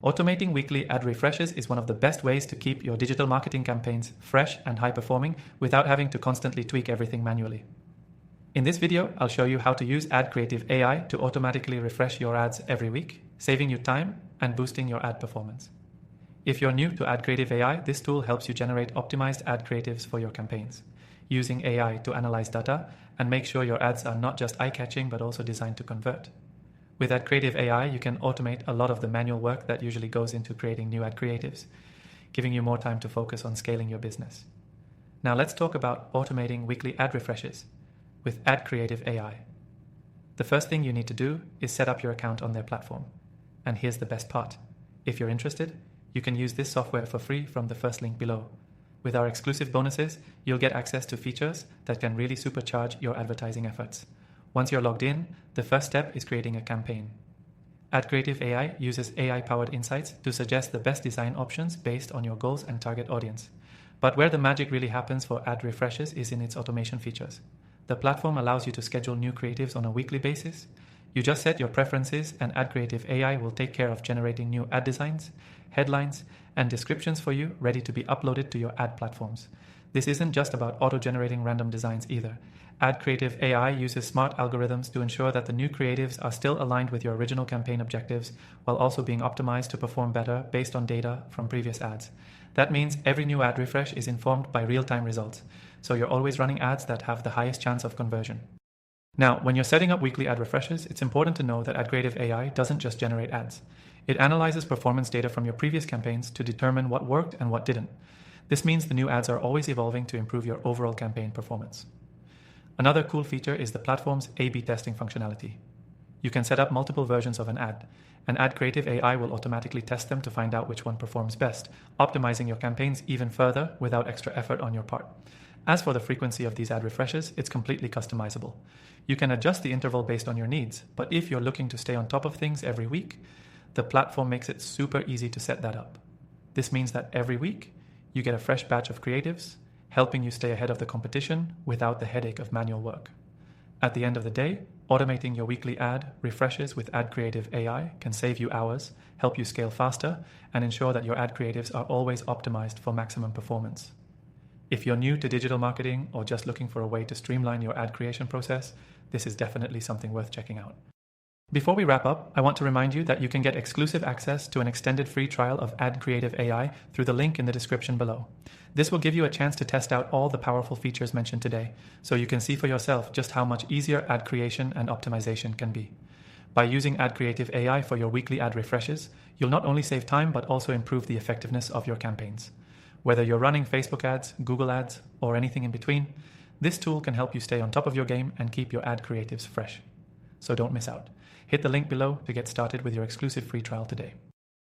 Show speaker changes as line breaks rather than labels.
Automating weekly ad refreshes is one of the best ways to keep your digital marketing campaigns fresh and high-performing without having to constantly tweak everything manually. In this video, I'll show you how to use AdCreative AI to automatically refresh your ads every week, saving you time and boosting your ad performance. If you're new to AdCreative AI, this tool helps you generate optimized ad creatives for your campaigns, using AI to analyze data and make sure your ads are not just eye-catching but also designed to convert. With AdCreative AI, you can automate a lot of the manual work that usually goes into creating new ad creatives, giving you more time to focus on scaling your business. Now let's talk about automating weekly ad refreshes with AdCreative AI. The first thing you need to do is set up your account on their platform. And here's the best part. If you're interested, you can use this software for free from the first link below. With our exclusive bonuses, you'll get access to features that can really supercharge your advertising efforts. Once you're logged in, the first step is creating a campaign. AdCreative AI uses AI-powered insights to suggest the best design options based on your goals and target audience. But where the magic really happens for ad refreshes is in its automation features. The platform allows you to schedule new creatives on a weekly basis. You just set your preferences and AdCreative AI will take care of generating new ad designs, headlines, and descriptions for you ready to be uploaded to your ad platforms. This isn't just about auto-generating random designs either. AdCreative AI uses smart algorithms to ensure that the new creatives are still aligned with your original campaign objectives while also being optimized to perform better based on data from previous ads. That means every new ad refresh is informed by real-time results, so you're always running ads that have the highest chance of conversion. Now, when you're setting up weekly ad refreshes, it's important to know that AdCreative AI doesn't just generate ads. It analyzes performance data from your previous campaigns to determine what worked and what didn't. This means the new ads are always evolving to improve your overall campaign performance. Another cool feature is the platform's A/B testing functionality. You can set up multiple versions of an ad, and AdCreative AI will automatically test them to find out which one performs best, optimizing your campaigns even further without extra effort on your part. As for the frequency of these ad refreshes, it's completely customizable. You can adjust the interval based on your needs, but if you're looking to stay on top of things every week, the platform makes it super easy to set that up. This means that every week, you get a fresh batch of creatives, helping you stay ahead of the competition without the headache of manual work. At the end of the day, automating your weekly ad refreshes with AdCreative AI can save you hours, help you scale faster, and ensure that your ad creatives are always optimized for maximum performance. If you're new to digital marketing or just looking for a way to streamline your ad creation process, this is definitely something worth checking out. Before we wrap up, I want to remind you that you can get exclusive access to an extended free trial of AdCreative AI through the link in the description below. This will give you a chance to test out all the powerful features mentioned today, so you can see for yourself just how much easier ad creation and optimization can be. By using AdCreative AI for your weekly ad refreshes, you'll not only save time but also improve the effectiveness of your campaigns. Whether you're running Facebook ads, Google ads, or anything in between, this tool can help you stay on top of your game and keep your ad creatives fresh. So don't miss out. Hit the link below to get started with your exclusive free trial today.